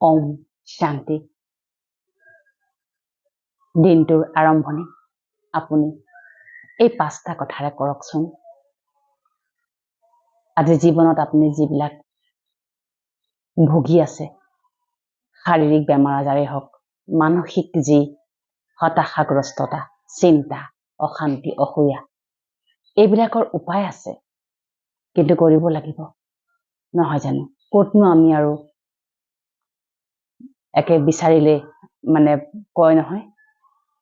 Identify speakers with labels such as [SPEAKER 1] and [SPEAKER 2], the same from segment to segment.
[SPEAKER 1] ওম শান্তি। দিনটোৰ আৰম্ভণি আপুনি এই 5টা কথাৰে কৰকচোন। আজি জীৱনত আপুনি যিবিলাক ভুগি আছে, শাৰীৰিক বেমাৰ আজাৰেই হওক, মানসিক যি হতাশাগ্ৰস্ততা, চিন্তা, অশান্তি, অসূয়া, এইবিলাকৰ উপায় আছে, কিন্তু কৰিব লাগিব নহয় জানো? ক'তনো আমি আৰু একে বিচাৰিলে কয় নহয়,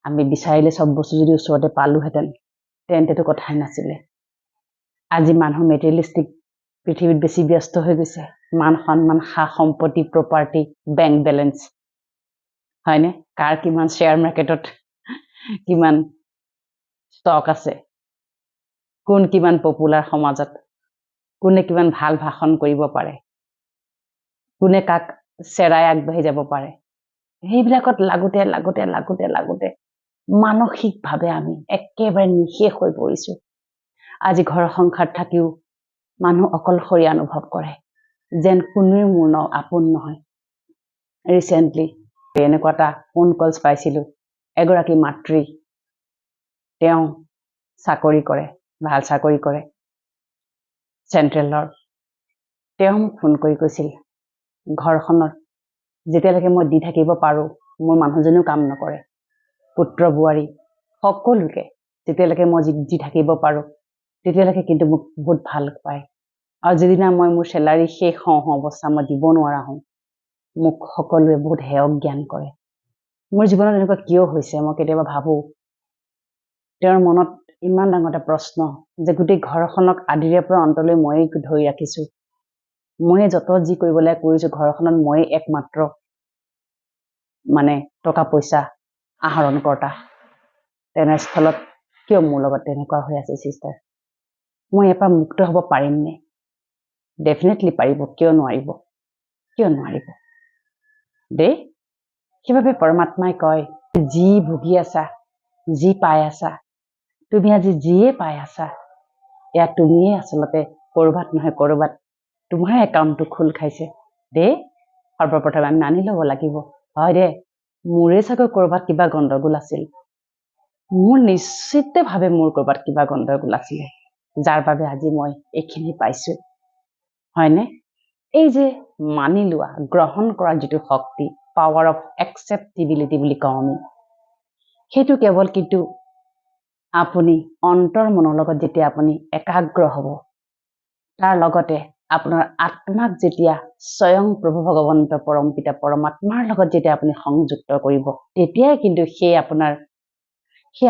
[SPEAKER 1] আমি বিচাৰিলে চব বস্তু যদি ওচৰতে পালোহেঁতেন তেন্তেতো কথাই নাছিলে। আজি মানুহ মেটেৰিয়েলিষ্টিক পৃথিৱীত বেছি ব্যস্ত হৈ গৈছে। মান সন্মান, সা সম্পত্তি, প্ৰপাৰ্টি, বেংক বেলেঞ্চ, হয়নে? কাৰ কিমান শ্বেয়াৰ মাৰ্কেটত কিমান ষ্টক আছে, কোন কিমান পপুলাৰ সমাজত, কোনে কিমান ভাল ভাষণ কৰিব পাৰে, কোনে কাক চেৰাই আগবাঢ়ি যাব পাৰে, সেইবিলাকত লাগোতে মানসিকভাৱে আমি একেবাৰে নিঃশেষ হৈ পৰিছো। আজি ঘৰ সংসাৰ থাকিও মানুহ অকলশৰীয়া অনুভৱ কৰে, যেন কোনোৱে মোৰ আপোন নহয়। ৰিচেণ্টলি এনেকুৱা এটা ফোন কলছ পাইছিলো, এগৰাকী মাতৃ, তেওঁ চাকৰি কৰে, ভাল চাকৰি কৰে চেণ্ট্ৰেলৰ। তেওঁ মোক ফোন কৰি কৈছিল, ঘৰখনত যেতিয়ালৈকে মই দি থাকিব পাৰোঁ, মোৰ মানুহজনেও কাম নকৰে, পুত্ৰ বোৱাৰী সকলোকে যেতিয়ালৈকে মই দি থাকিব পাৰোঁ তেতিয়ালৈকে কিন্তু মোক বহুত ভাল পায়, আৰু যিদিনা মই মোৰ চেলাৰী শেষ হওঁ অৱস্থা মই দিব নোৱাৰা হওঁ, মোক সকলোৱে বহুত হেয় জ্ঞান কৰে। মোৰ জীৱনত এনেকুৱা কিয় হৈছে মই কেতিয়াবা ভাবোঁ। তেওঁৰ মনত ইমান ডাঙৰ এটা প্ৰশ্ন যে গোটেই ঘৰখনক আদিৰে পৰা অন্তলৈ ময়েই ধৰি ৰাখিছোঁ, ময়ে যত যি কৰিবলৈ কৰিছোঁ, ঘৰখনত ময়েই একমাত্ৰ টকা পইচা আহৰণ কৰ্তা। তেনেস্থলত কিয় মোৰ লগত তেনেকুৱা হৈ আছে চিষ্টাৰ? মই ইয়াৰ পৰা মুক্ত হ'ব পাৰিমনে? ডেফিনেটলি পাৰিব, কিয় নোৱাৰিব দেই। সেইবাবে পৰমাত্মাই কয়, যি ভুগি আছা, যি পাই আছা, তুমি আজি যিয়ে পাই আছা, এয়া তুমিয়ে আচলতে ক'ৰবাত নহয় ক'ৰবাত তোমাৰ একাউণ্টটো খোল খাইছে দেই। সৰ্বপ্ৰথমে আমি মানি ল'ব লাগিব, হয় দে, মোৰে চাগৈ ক'ৰবাত কিবা গণ্ডগোল আছিল, মোৰ নিশ্চিতভাৱে মোৰ ক'ৰবাত কিবা গণ্ডগোল আছিলে, যাৰ বাবে আজি মই এইখিনি পাইছোঁ, হয়নে? এই যে মানি লোৱা, গ্ৰহণ কৰাৰ যিটো শক্তি, পাৱাৰ অফ একচেপ্টিবিলিটি বুলি কওঁ আমি, সেইটো কেৱল কিন্তু আপুনি অন্তৰ মনৰ লগত যেতিয়া আপুনি একাগ্ৰ হ'ব, তাৰ লগতে আপোনাৰ আত্মাক যেতিয়া স্বয়ং প্ৰভু ভগৱন্ত পৰম পিতা পৰমাত্মাৰ লগত যেতিয়া আপুনি সংযুক্ত কৰিব, তেতিয়াই কিন্তু সেই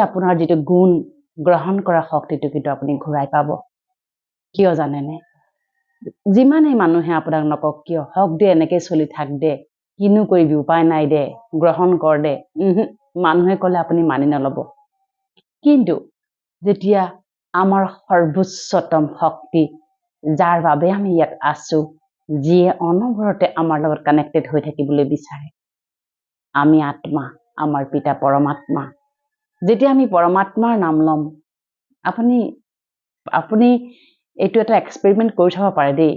[SPEAKER 1] আপোনাৰ যিটো গুণ গ্ৰহণ কৰা শক্তিটো কিন্তু আপুনি ঘূৰাই পাব। কিয় জানেনে? যিমানেই মানুহে আপোনাক নকওক কিয়, হওক দে, এনেকে চলি থাক দে, কিনো কৰিবি, উপায় নাই দে, গ্ৰহণ কৰ দে, মানুহে ক'লে আপুনি মানি নল'ব। কিন্তু যেতিয়া আমাৰ সৰ্বোচ্চতম শক্তি, যাৰ বাবে আমি ইয়াত আছো, যিয়ে অনবৰতে আমাৰ লগত কানেক্টেড হৈ থাকিবলৈ বিচাৰে, আমি আত্মা, আমাৰ পিতা পৰমাত্মা, যেতিয়া আমি পৰমাত্মাৰ নাম ল'ম, আপুনি এইটো এটা এক্সপেৰিমেণ্ট কৰি চাব পাৰে দেই।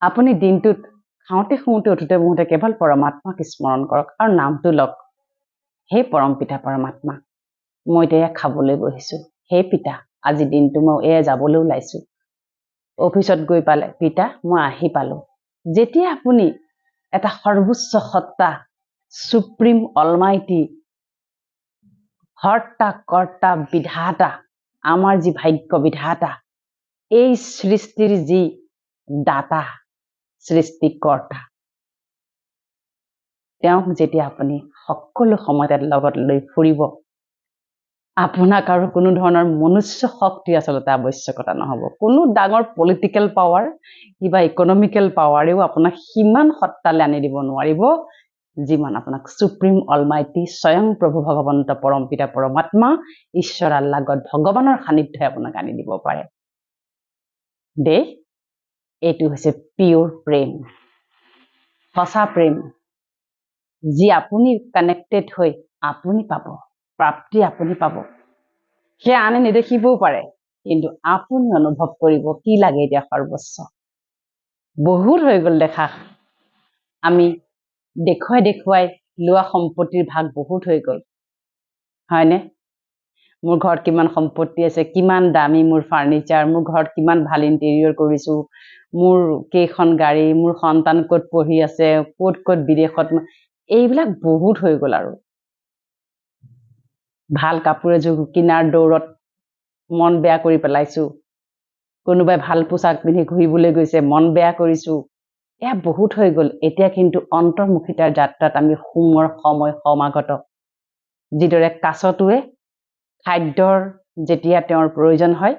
[SPEAKER 1] আপুনি দিনটোত খাওঁতে শুওঁতে উঠোতে বহোঁতে কেৱল পৰমাত্মাক স্মৰণ কৰক আৰু নামটো লওক, হে পৰম পিতা পৰমাত্মা, মই এতিয়া খাবলৈ বহিছোঁ, হে পিতা, আজি দিনটো মই যাবলৈ ওলাইছোঁ, অফিচত গৈ পালে, পিতা মই আহি পালোঁ। যেতিয়া আপুনি এটা সৰ্বোচ্চ সত্তা, সুপ্ৰিম অলমাইটি, হৰ্তা কৰ্তা বিধাতা, আমাৰ যি ভাগ্য বিধাতা, এই সৃষ্টিৰ যি দাতা, সৃষ্টিকৰ্তা, তেওঁক যেতিয়া আপুনি সকলো সময়তে লগত লৈ ফুৰিব, আপোনাক আৰু কোনো ধৰণৰ মনুষ্য শক্তি আচলতে আৱশ্যকতা নহ'ব। কোনো ডাঙৰ পলিটিকেল পাৱাৰ, কিবা ইকনমিকেল পাৱাৰেও আপোনাক সিমান সত্তালৈ আনি দিব নোৱাৰিব, যিমান আপোনাক সুপ্ৰিম অলমাইটি স্বয়ং প্ৰভু ভগৱন্ত পৰম পিতা পৰমাত্মা, ঈশ্বৰ আল্লাহ গড ভগৱানৰ সান্নিধ্যই আপোনাক আনি দিব পাৰে দেই। এইটো হৈছে পিয়ৰ প্ৰেম, সঁচা প্ৰেম, যি আপুনি কানেক্টেড হৈ আপুনি পাব, প্ৰাপ্তি আপুনি পাব। সেয়া আনে নেদেখিবও পাৰে, কিন্তু আপুনি অনুভৱ কৰিব কি লাগে এতিয়া সৰ্বোচ্চ। বহুত হৈ গ'ল দেখা, আমি দেখুৱাই দেখুৱাই লোৱা সম্পত্তিৰ ভাগ বহুত হৈ গ'ল হয়নে মোৰ ঘৰত কিমান সম্পত্তি আছে কিমান দামী মোৰ ফাৰ্নিচাৰ মোৰ ঘৰত কিমান ভাল ইণ্টেৰিয়ৰ কৰিছোঁ মোৰ কেইখন গাড়ী মোৰ সন্তান ক'ত পঢ়ি আছে ক'ত ক'ত বিদেশত এইবিলাক বহুত হৈ গ'ল আৰু ভাল কাপোৰ এযোৰ কিনাৰ দৌৰত মন বেয়া কৰি পেলাইছোঁ কোনোবাই ভাল পোছাক পিন্ধি ঘূৰিবলৈ গৈছে মন বেয়া কৰিছোঁ এয়া বহুত হৈ গ'ল এতিয়া কিন্তু অন্তৰ্মুখিতাৰ যাত্ৰাত আমি সুমৰ সময় সমাগত যিদৰে কাছটোৱে খাদ্যৰ যেতিয়া তেওঁৰ প্ৰয়োজন হয়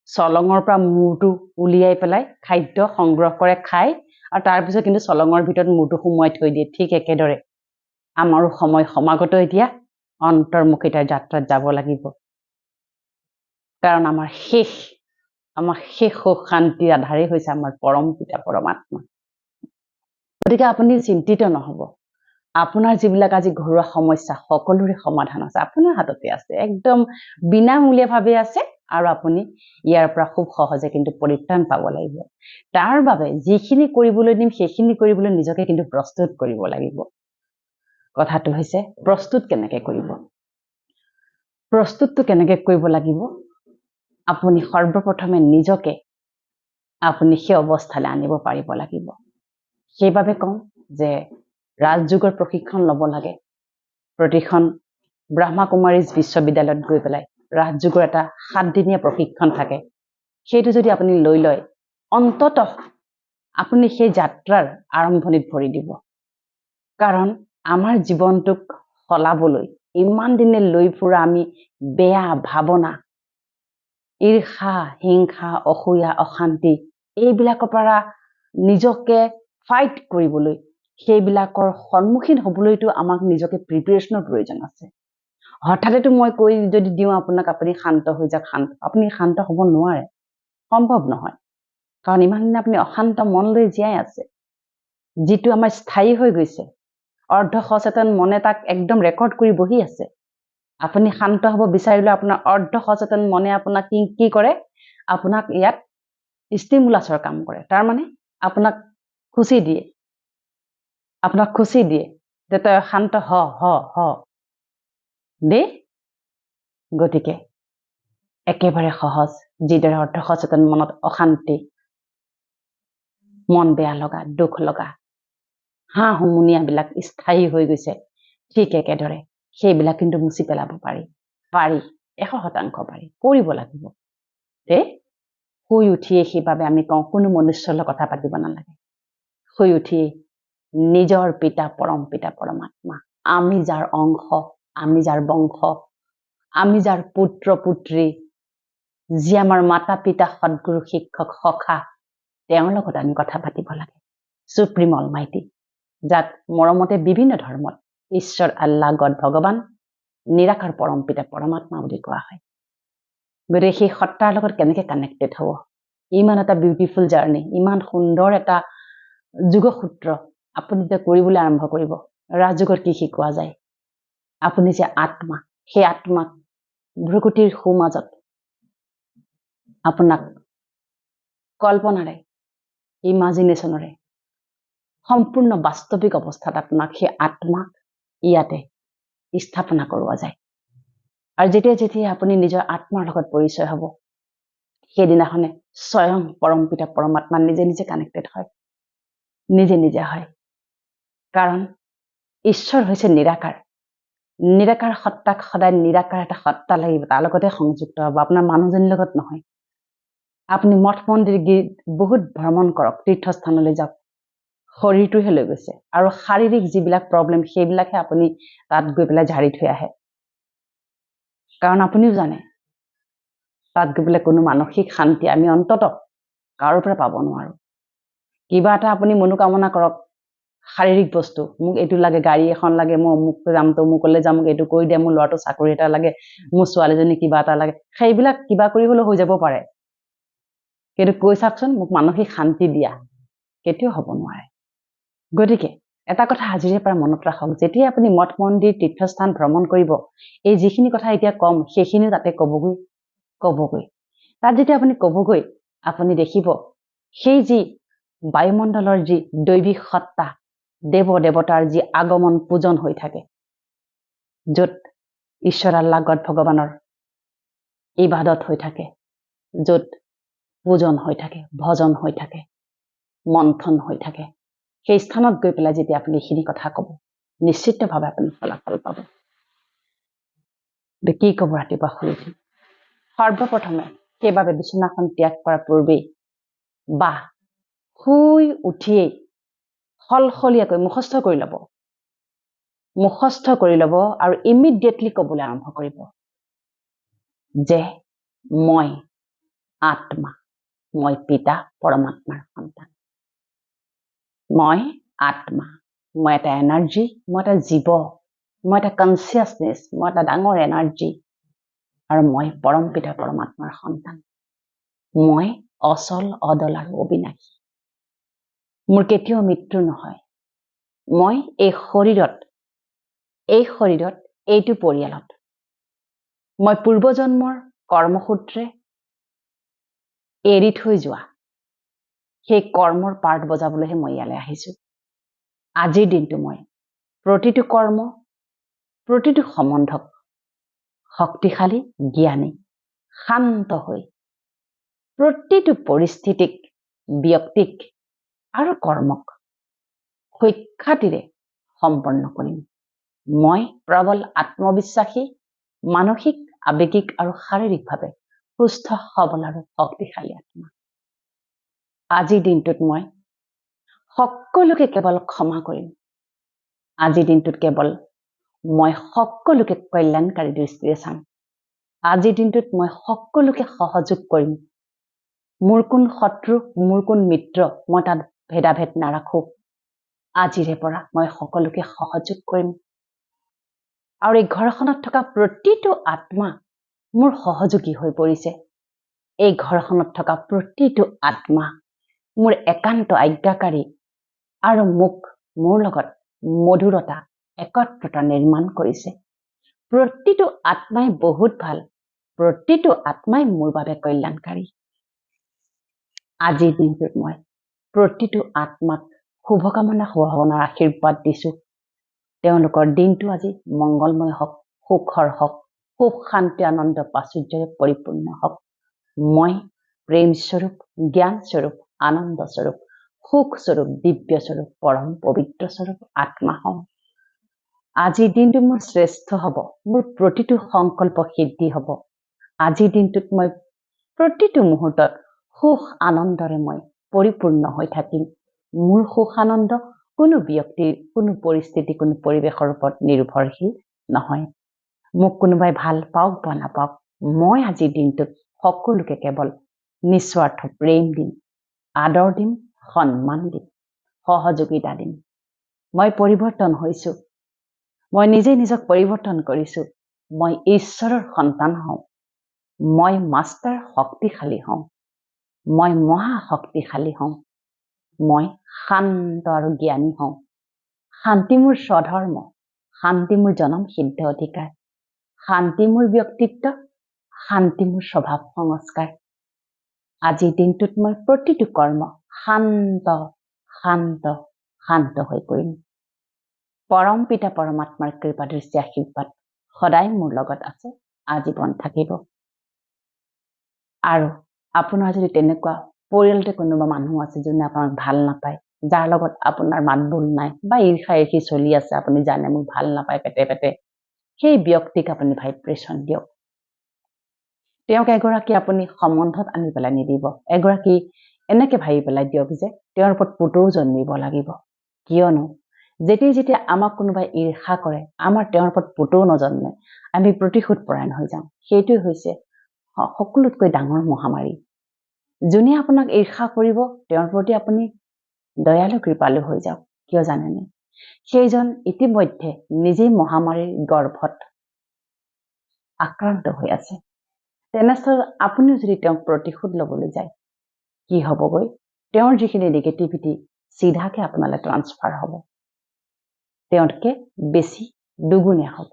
[SPEAKER 1] চলঙৰ পৰা মূৰটো উলিয়াই পেলাই খাদ্য সংগ্ৰহ কৰে খায় আৰু তাৰপিছত কিন্তু চলঙৰ ভিতৰত মূৰটো সুমুৱাই থৈ দিয়ে ঠিক একেদৰে আমাৰো সময় সমাগত এতিয়া অন্তৰ্মুখিতাৰ যাত্ৰাত যাব লাগিব কাৰণ আমাৰ শেষ সুখ শান্তিৰ আধাৰেই হৈছে আমাৰ পৰম পিতা পৰমাত্মা গতিকে আপুনি চিন্তিত নহ'ব আপোনাৰ যিবিলাক আজি ঘৰুৱা সমস্যা সকলোৰে সমাধান আছে আপোনাৰ হাততে আছে একদম বিনামূলীয়াভাৱে আছে আৰু আপুনি ইয়াৰ পৰা খুব সহজে কিন্তু পৰিত্ৰাণ পাব লাগিব তাৰ বাবে যিখিনি কৰিবলৈ দিম সেইখিনি কৰিবলৈ নিজকে কিন্তু প্ৰস্তুত কৰিব লাগিব কথাটো হৈছে প্ৰস্তুত কেনেকৈ কৰিব প্ৰস্তুতটো কেনেকৈ কৰিব লাগিব আপুনি সৰ্বপ্ৰথমে নিজকে আপুনি সেই অৱস্থালৈ আনিব পাৰিব লাগিব সেইবাবে কওঁ যে ৰাজযোগৰ প্ৰশিক্ষণ ল'ব লাগে প্ৰতিখন ব্ৰহ্মা কুমাৰীজ বিশ্ববিদ্যালয়ত গৈ পেলাই ৰাজযোগৰ এটা 7 দিনীয়া প্ৰশিক্ষণ থাকে সেইটো যদি আপুনি লৈ লয় অন্ততঃ আপুনি সেই যাত্ৰাৰ আৰম্ভণিত ভৰি দিব কাৰণ আমাৰ জীৱনটোক সলাবলৈ ইমান দিনে লৈ ফুৰা আমি বেয়া ভাৱনা ঈৰ্ষা হিংসা অসূয়া অশান্তি এইবিলাকৰ পৰা নিজকে ফাইট কৰিবলৈ সেইবিলাকৰ সন্মুখীন হ'বলৈতো আমাক নিজকে প্ৰিপাৰেশ্যনৰ প্ৰয়োজন আছে হঠাতেতো মই কৈ যদি দিওঁ আপোনাক আপুনি শান্ত হৈ যাওক আপুনি শান্ত হ'ব নোৱাৰে সম্ভৱ নহয় কাৰণ ইমান দিনে আপুনি অশান্ত মন লৈ জীয়াই আছে যিটো আমাৰ স্থায়ী হৈ গৈছে অৰ্ধ সচেতন মনে তাক একদম ৰেকৰ্ড কৰি বহি আছে আপুনি শান্ত হ'ব বিচাৰিলে আপোনাৰ অৰ্ধ সচেতন মনে আপোনাক কি কৰে আপোনাক ইয়াত ষ্টিমুলাছৰ কাম কৰে তাৰ মানে আপোনাক খুচি দিয়ে যে তই শান্ত হ দেই গতিকে একেবাৰে সহজ যিদৰে অৰ্ধ সচেতন মনত অশান্তি মন বেয়া লগা দুখ লগা হুমুনিয়াবিলাক স্থায়ী হৈ গৈছে ঠিক একেদৰে সেইবিলাক কিন্তু মুচি পেলাব পাৰি 100% পাৰি কৰিব লাগিব দেই শুই উঠিয়ে সেইবাবে আমি কওঁ কোনো মনুষ্যৰ লগত কথা পাতিব নালাগে শুই উঠি নিজৰ পিতা পৰম পিতা পৰমাত্মা আমি যাৰ অংশ আমি যাৰ বংশ আমি যাৰ পুত্ৰ পুত্ৰী যি আমাৰ মাতা পিতা সদ্গুৰু শিক্ষক সখা তেওঁৰ লগত আমি কথা পাতিব লাগে সুপ্ৰিম অলমাইটি যাক মৰমতে বিভিন্ন ধৰ্মত ঈশ্বৰ আল্লাহ গড ভগৱান নিৰাকাৰ পৰম পিতা পৰমাত্মা বুলি কোৱা হয় গতিকে সেই সত্তাৰ লগত কেনেকৈ কানেক্টেড হ'ব ইমান এটা বিউটিফুল জাৰ্ণি ইমান সুন্দৰ এটা যোগসূত্ৰ আপুনি যেতিয়া কৰিবলৈ আৰম্ভ কৰিব ৰাজযোগত কি শিকোৱা যায় আপুনি যে আত্মা সেই আত্মাক ভ্ৰুকুটিৰ সোঁমাজত আপোনাক কল্পনাৰে ইমাজিনেশ্যনৰে সম্পূৰ্ণ বাস্তৱিক অৱস্থাত আপোনাক সেই আত্মাক ইয়াতে স্থাপনা কৰোৱা যায় আৰু যেতিয়া আপুনি নিজৰ আত্মাৰ লগত পৰিচয় হ'ব সেইদিনাখনে স্বয়ং পৰম পিতা পৰমাত্মা নিজে কানেক্টেড হয় নিজে হয় কাৰণ ঈশ্বৰ হৈছে নিৰাকাৰ সত্তাক সদায় নিৰাকাৰ এটা সত্তা লাগিব তাৰ লগতে সংযুক্ত হ'ব আপোনাৰ মানুহজনীৰ লগত নহয় আপুনি মঠ মন্দিৰ বহুত ভ্ৰমণ কৰক তীৰ্থস্থানলৈ যাওক শৰীৰটোহে লৈ গৈছে আৰু শাৰীৰিক যিবিলাক প্ৰব্লেম সেইবিলাকহে আপুনি তাত গৈ পেলাই ঝাৰি থৈ আহে কাৰণ আপুনিও জানে তাত গৈ পেলাই কোনো মানসিক শান্তি আমি অন্ততঃ কাৰো পৰা পাব নোৱাৰো কিবা এটা আপুনি মনোকামনা কৰক শাৰীৰিক বস্তু মোক এইটো লাগে গাড়ী এখন লাগে মই অমুক যাম তমুকলৈ যাম মোক এইটো কৰি দিয়ে মোৰ ল'ৰাটো চাকৰি এটা লাগে মোৰ ছোৱালীজনী কিবা এটা লাগে সেইবিলাক কিবা কৰিবলৈ হৈ যাব পাৰে কিন্তু কৈ চাওকচোন মোক মানসিক শান্তি দিয়া কেতিয়াও হ'ব নোৱাৰে গতিকে এটা কথা আজিৰে পৰা মনত ৰাখক যেতিয়া আপুনি মঠ মন্দিৰ তীৰ্থস্থান ভ্ৰমণ কৰিব এই যিখিনি কথা এতিয়া কম সেইখিনিও তাতে ক'বগৈ তাত যেতিয়া আপুনি ক'বগৈ আপুনি দেখিব সেই যি বায়ুমণ্ডলৰ যি দৈবিক সত্তা দেৱ দেৱতাৰ যি আগমন পূজন হৈ থাকে, য'ত ঈশ্বৰ আল্লাহ গড ভগৱানৰ ইবাদত হৈ থাকে, য'ত পূজন হৈ থাকে, ভজন হৈ থাকে, মন্থন হৈ থাকে, সেই স্থানত গৈ পেলাই যেতিয়া আপুনি এইখিনি কথা ক'ব, নিশ্চিতভাৱে আপুনি ফলাফল পাব। কি ক'ব ৰাতিপুৱা শুই উঠি? সৰ্বপ্ৰথমে সেইবাবে বিচনাখন ত্যাগ কৰাৰ পূৰ্বেই বা শুই উঠিয়েই সলসলীয়াকৈ মুখস্থ কৰি ল'ব। মুখস্থ কৰি ল'ব আৰু ইমিডিয়েটলি ক'বলৈ আৰম্ভ কৰিব যে মই আত্মা, মই পিতা পৰমাত্মাৰ সন্তান। মই আত্মা, মই এটা এনাৰ্জি, মই এটা জীৱ, মই এটা কনচিয়াছনেছ, মই এটা ডাঙৰ এনাৰ্জি, আৰু মই পৰম পিতা পৰমাত্মাৰ সন্তান। মই অচল, অদল আৰু অবিনাশী। মোৰ কেতিয়াও মৃত্যু নহয়। মই এই শৰীৰত এইটো পৰিয়ালত মই পূৰ্বজন্মৰ কৰ্মসূত্ৰে এৰি থৈ যোৱা সেই কৰ্মৰ পাৰ্ট বজাবলৈহে মই ইয়ালৈ আহিছো। আজিৰ দিনটো মই প্ৰতিটো কৰ্ম, প্ৰতিটো সম্বন্ধক শক্তিশালী, জ্ঞানী, শান্ত হৈ প্ৰতিটো পৰিস্থিতিক, ব্যক্তিক আৰু কৰ্মক সুখ্যাতিৰে সম্পন্ন কৰিম। মই প্ৰবল আত্মবিশ্বাসী, মানসিক, আৱেগিক আৰু শাৰীৰিকভাৱে সুস্থ, সবল আৰু শক্তিশালী আত্মা। আজিৰ দিনটোত মই সকলোকে কেৱল ক্ষমা কৰিম। আজিৰ দিনটোত কেৱল মই সকলোকে কল্যাণকাৰী দৃষ্টিৰে চাম। আজিৰ দিনটোত মই সকলোকে সহযোগ কৰিম। মোৰ কোন শত্ৰু, মোৰ কোন মিত্ৰ, মই তাত ভেদাভেদ নাৰাখো। আজিৰে পৰা মই সকলোকে সহযোগ কৰিম। আৰু এই ঘৰখনত থকা প্ৰতিটো আত্মা মোৰ সহযোগী হৈ পৰিছে। এই ঘৰখনত থকা প্ৰতিটো আত্মা মোৰ একান্ত আজ্ঞাকাৰী আৰু মোৰ লগত মধুৰতা, একত্ৰতা নিৰ্মাণ কৰিছে। প্ৰতিটো আত্মাই বহুত ভাল, প্ৰতিটো আত্মাই মোৰ বাবে কল্যাণকাৰী। আজিৰ দিনটোত মই প্ৰতিটো আত্মাক শুভকামনা, শুভভাৱনাৰ আশীৰ্বাদ দিছো। তেওঁলোকৰ দিনটো আজি মংগলময় হওক, সুখৰ হওক, সুখ, শান্তি, আনন্দ, প্ৰাচুৰ্যৰে পৰিপূৰ্ণ হওক। মই প্ৰেম স্বৰূপ, জ্ঞান স্বৰূপ, আনন্দ স্বৰূপ, সুখ স্বৰূপ, দিব্য স্বৰূপ, পৰম পবিত্ৰ স্বৰূপ আত্মা হওঁ। আজিৰ দিনটো মোৰ শ্ৰেষ্ঠ হ'ব। মোৰ প্ৰতিটো সংকল্প সিদ্ধি হ'ব। আজিৰ দিনটোত মই প্ৰতিটো মুহূৰ্তত সুখ আনন্দৰে মই পৰিপূৰ্ণ হৈ থাকিম। মোৰ সুখ আনন্দ কোনো ব্যক্তিৰ, কোনো পৰিস্থিতি, কোনো পৰিৱেশৰ ওপৰত নিৰ্ভৰশীল নহয়। মোক কোনোবাই ভাল পাওক বা নাপাওক, মই আজিৰ দিনটোত সকলোকে কেৱল নিস্বাৰ্থ প্ৰেম দিম, আদৰ দিম, সন্মান দিম, সহযোগিতা দিম। মই পৰিৱৰ্তন হৈছো। মই নিজে নিজক পৰিৱৰ্তন কৰিছো। মই ঈশ্বৰৰ সন্তান হওঁ। মই মাষ্টাৰ শক্তিশালী হওঁ। মই মহা শক্তিশালী হওঁ। মই শান্ত আৰু জ্ঞানী হওঁ। শান্তি মোৰ স্বধৰ্ম, শান্তি মোৰ জনম সিদ্ধ অধিকাৰ, শান্তি মোৰ ব্যক্তিত্ব, শান্তি মোৰ স্বভাৱ সংস্কাৰ। আজিৰ দিনটোত মই প্ৰতিটো কৰ্ম শান্ত শান্ত শান্ত হৈ কৰিম। পৰম পিতা পৰমাত্মাৰ কৃপা দৃষ্টি আশীৰ্বাদ সদায় মোৰ লগত আছে, আজীৱন থাকিব। আৰু আপোনাৰ যদি তেনেকুৱা পৰিয়ালতে কোনোবা মানুহ আছে যোনে আপোনাক ভাল নাপায়, যাৰ লগত আপোনাৰ মাতবোল নাই বা ঈৰ্ষা ঈৰ্ষি চলি আছে, আপুনি জানে মোক ভাল নাপায় পেটে পেটে, সেই ব্যক্তিক আপুনি ভাইব্ৰেশ্যন দিয়ক। তেওঁক এগৰাকী আপুনি সম্বন্ধত আনি পেলাই নিদিব। এগৰাকী এনেকে ভাবি পেলাই দিয়ক যে তেওঁৰ ওপৰত পুতৌ জন্মিব লাগিব। কিয়নো যেতিয়া আমাক কোনোবাই ঈৰ্ষা কৰে, আমাৰ তেওঁৰ ওপৰত পুতৌ নজন্মে, আমি প্ৰতিশোধ পৰায়ণ হৈ যাওঁ। সেইটোৱে হৈছে সকলোতকৈ ডাঙৰ মহামাৰী। যোনে আপোনাক ঈৰ্ষা কৰিব, তেওঁৰ প্ৰতি আপুনি দয়ালু কৃপালু হৈ যাওক। কিয় জানেনে? সেইজন ইতিমধ্যে নিজেই মহামাৰীৰ গৰ্ভত আক্ৰান্ত হৈ আছে। তেনেস্থলত আপুনিও যদি তেওঁক প্ৰতিশোধ ল'বলৈ যায়, কি হ'বগৈ? তেওঁৰ যিখিনি নিগেটিভিটি চিধাকে আপোনালৈ ট্ৰান্সফাৰ হ'ব, তেওঁতকে বেছি দুগুণে হ'ব।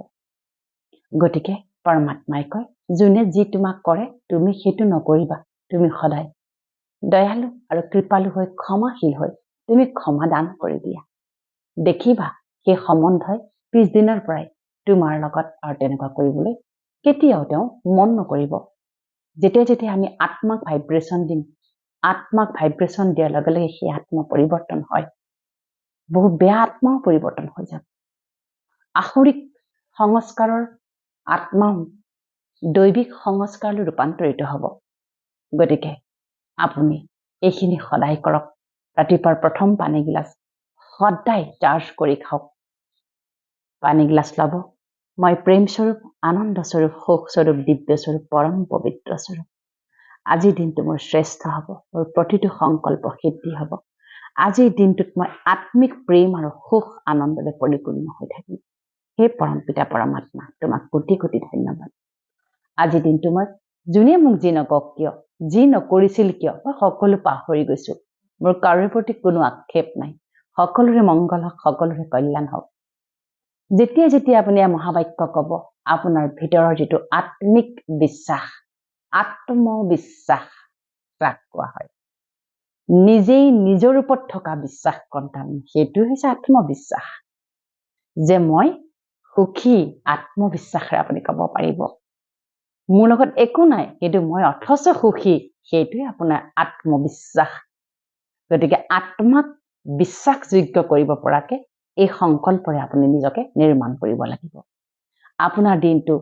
[SPEAKER 1] গতিকে পৰমাত্মাই কয়, যোনে যি তোমাক কৰে তুমি সেইটো নকৰিবা। তুমি সদায় দয়ালু আৰু কৃপালু হৈ ক্ষমাশীল হৈ তুমি ক্ষমা দান কৰি দিয়া। দেখিবা সেই সম্বন্ধই পিছদিনৰ পৰাই তোমাৰ লগত আৰু তেনেকুৱা কৰিবলৈ কেতিয়াও তেওঁ মন নকৰিব। যেতিয়া আমি আত্মাক ভাইব্ৰেশ্যন দিম, আত্মাক ভাইব্ৰেশ্যন দিয়াৰ লগে লগে সেই আত্মা পৰিৱৰ্তন হয়। বহু বেয়া আত্মাও পৰিৱৰ্তন হৈ যাব। আসুৰিক সংস্কাৰৰ আত্মাও দৈবিক সংস্কাৰলৈ ৰূপান্তৰিত হ'ব। গতিকে আপুনি এইখিনি সদায় কৰক। ৰাতিপুৱাৰ প্ৰথম পানীগিলাচ সদায় চাৰ্জ কৰি খাওক। পানীগিলাচ ল'ব, মই প্ৰেমস্বৰূপ, আনন্দস্বৰূপ, সুখস্বৰূপ, দিব্যস্বৰূপ, পৰম পবিত্ৰ স্বৰূপ। আজিৰ দিনটো মোৰ শ্ৰেষ্ঠ হ'ব, মোৰ প্ৰতিটো সংকল্প সিদ্ধি হ'ব। আজিৰ দিনটোত মই আত্মিক প্ৰেম আৰু সুখ আনন্দৰে পৰিপূৰ্ণ হৈ থাকিম। হে পৰম পিতা পৰমাত্মা, তোমাক কোটি কোটি ধন্যবাদ। আজিৰ দিনটো মই যোনে মোক যি নকওক কিয়, যি নকৰিছিল কিয়, মই সকলো পাহৰি গৈছো। মোৰ কাৰোৰে প্ৰতি কোনো আক্ষেপ নাই। সকলোৰে মংগল হওক, সকলোৰে কল্যাণ হওক। যেতিয়া আপুনি মহাবাক্য ক'ব, আপোনাৰ ভিতৰৰ যিটো আত্মিক বিশ্বাস, আত্মবিশ্বাস তাক কোৱা হয়। নিজেই নিজৰ ওপৰত থকা বিশ্বাস কণ্টান, সেইটো হৈছে আত্মবিশ্বাস। যে মই সুখী, আত্মবিশ্বাসেৰে আপুনি ক'ব পাৰিব। মোৰ লগত একো নাই কিন্তু মই অথচ সুখী, সেইটোৱে আপোনাৰ আত্মবিশ্বাস। গতিকে আত্মাক বিশ্বাসযোগ্য কৰিব পৰাকে এই সংকল্পৰে আপুনি নিজকে নিৰ্মাণ কৰিব লাগিব। আপোনাৰ দিনটো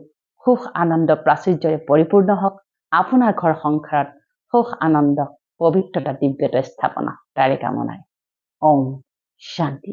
[SPEAKER 1] সুখ আনন্দ প্ৰাচুৰ্যৰে পৰিপূৰ্ণ হওক। আপোনাৰ ঘৰ সংসাৰত সুখ আনন্দ পবিত্ৰতা দিব্যতা স্থাপনা তাৰে কামনাৰে। ওম শান্তি।